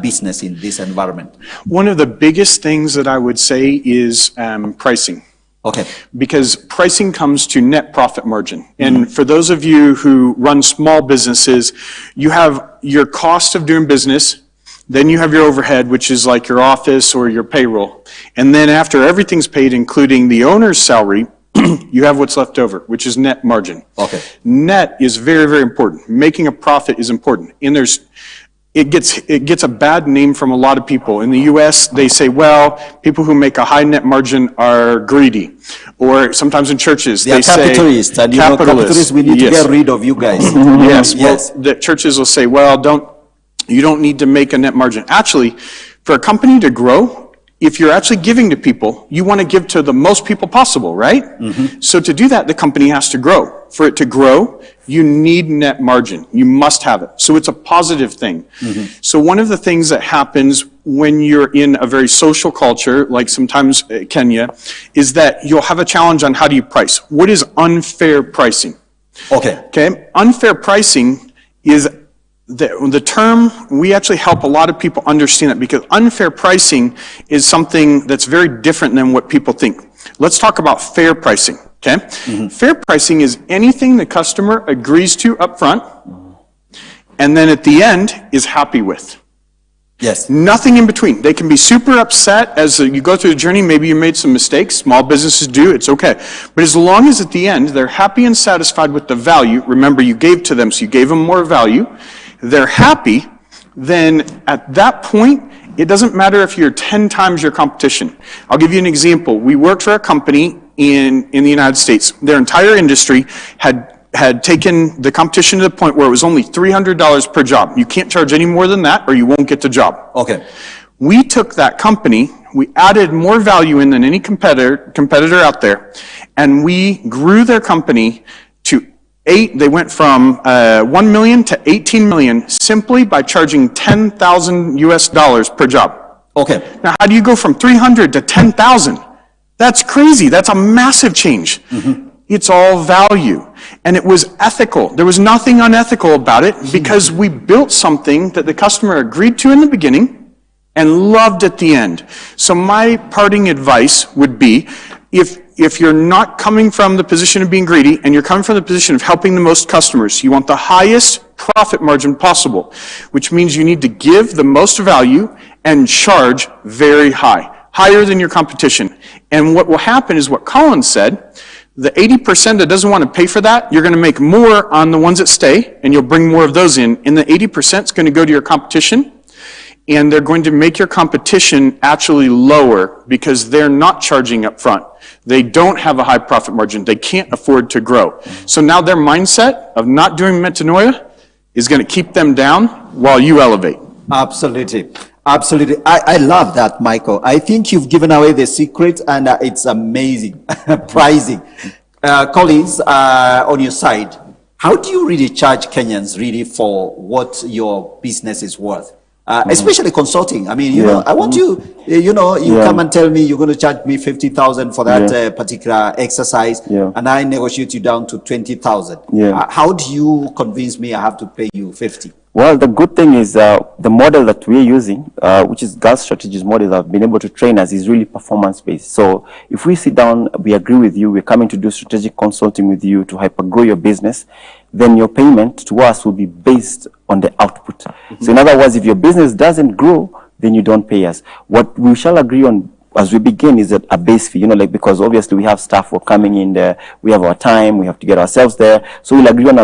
business in this environment? One of the biggest things that I would say is pricing. Okay. Because pricing comes to net profit margin. And for those of you who run small businesses, you have your cost of doing business, then you have your overhead, which is like your office or your payroll. And then after everything's paid, including the owner's salary, you have what's left over, which is net margin. Okay. Net is very, very important. Making a profit is important. And it gets a bad name from a lot of people. In the US, they say, well, people who make a high net margin are greedy. Or sometimes in churches, they say capitalists. And capitalists, we need to get rid of you guys. Yes. Well, the churches will say, well, you don't need to make a net margin. Actually, for a company to grow, if you're actually giving to people, you want to give to the most people possible, right? So to do that, the company has to grow. For it to grow, you need net margin. You must have it. So it's a positive thing. So one of the things that happens when you're in a very social culture, like sometimes Kenya, is that you'll have a challenge on how do you price. What is unfair pricing? Okay. Unfair pricing is the term, we actually help a lot of people understand it because unfair pricing is something that's very different than what people think. Let's talk about fair pricing, okay? Fair pricing is anything the customer agrees to up front and then at the end is happy with. Yes. Nothing in between. They can be super upset as you go through the journey. Maybe you made some mistakes. Small businesses do. It's okay. But as long as at the end they're happy and satisfied with the value, remember you gave to them, so you gave them more value, they're happy, then at that point, it doesn't matter if you're 10 times your competition. I'll give you an example. We worked for a company in the United States. Their entire industry had taken the competition to the point where it was only $300 per job. You can't charge any more than that or you won't get the job. Okay. We took that company, we added more value in than any competitor out there, and we grew their company to they went from 1 million to 18 million simply by charging $10,000 per job. Okay. Now, how do you go from 300 to 10,000? That's crazy. That's a massive change. It's all value. And it was ethical. There was nothing unethical about it because we built something that the customer agreed to in the beginning and loved at the end. So my parting advice would be, if you're not coming from the position of being greedy and you're coming from the position of helping the most customers, you want the highest profit margin possible, which means you need to give the most value and charge very high, higher than your competition. And what will happen is what Colin said, the 80% that doesn't want to pay for that, you're going to make more on the ones that stay, and you'll bring more of those in. And the 80% is going to go to your competition, and they're going to make your competition actually lower because they're not charging up front. They don't have a high profit margin. They can't afford to grow. So now their mindset of not doing metanoia is going to keep them down while you elevate. Absolutely. Absolutely. I love that, Michael. I think you've given away the secret, and it's amazing. Pricing. Collins, on your side, how do you really charge Kenyans really for what your business is worth? Especially consulting. I mean, you know, I want you, you come and tell me you're going to charge me 50,000 for that particular exercise, and I negotiate you down to 20,000. How do you convince me I have to pay you 50? Well, the good thing is the model that we're using, which is Gulf Strategies model that I've been able to train us, is really performance-based. So if we sit down, we agree with you, we're coming to do strategic consulting with you to hyper-grow your business, then your payment to us will be based on the output. So in other words, if your business doesn't grow, then you don't pay us. What we shall agree on as we begin is a base fee, because obviously we have staff who are coming in there, we have our time, we have to get ourselves there. So we'll agree on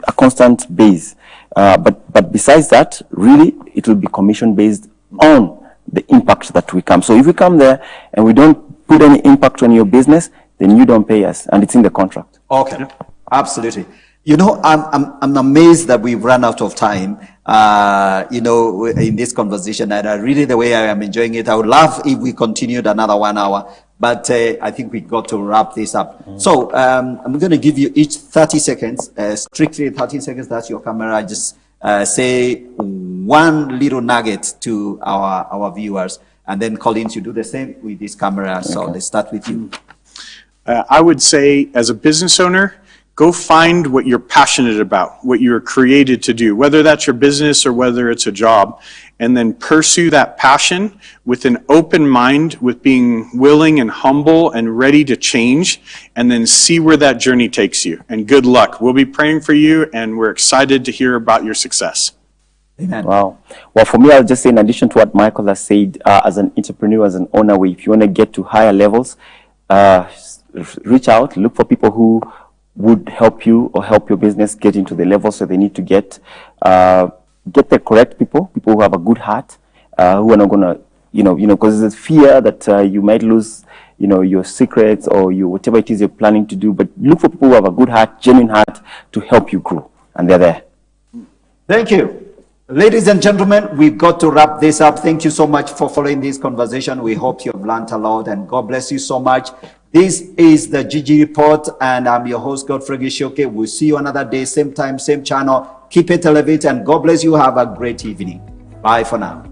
a constant base. But besides that, really, it will be commission based on the impact that we come. So if we come there and we don't put any impact on your business, then you don't pay us, and it's in the contract. Okay, absolutely. I'm amazed that we've run out of time, in this conversation, and really the way I am enjoying it. I would love if we continued another 1 hour, but I think we got to wrap this up. So I'm going to give you each 30 seconds, strictly 30 seconds. That's your camera. Just say one little nugget to our viewers, and then Collins, you do the same with this camera. So let's start with you. I would say, as a business owner, go find what you're passionate about, what you're created to do, whether that's your business or whether it's a job, and then pursue that passion with an open mind, with being willing and humble and ready to change, and then see where that journey takes you. And good luck. We'll be praying for you, and we're excited to hear about your success. Amen. Wow. Well, for me, I'll just say, in addition to what Michael has said, as an entrepreneur, as an owner, if you want to get to higher levels, reach out, look for people who would help you or help your business get into the levels that they need to get. Get the correct people who have a good heart, who are not going to, because there's a fear that you might lose, your secrets or whatever it is you're planning to do. But look for people who have a good heart, genuine heart, to help you grow. And they're there. Thank you. Ladies and gentlemen, we've got to wrap this up. Thank you so much for following this conversation. We hope you've learned a lot, and God bless you so much. This is the GG Report, and I'm your host, Godfrey Gichuki. We'll see you another day, same time, same channel. Keep it elevated, and God bless you. Have a great evening. Bye for now.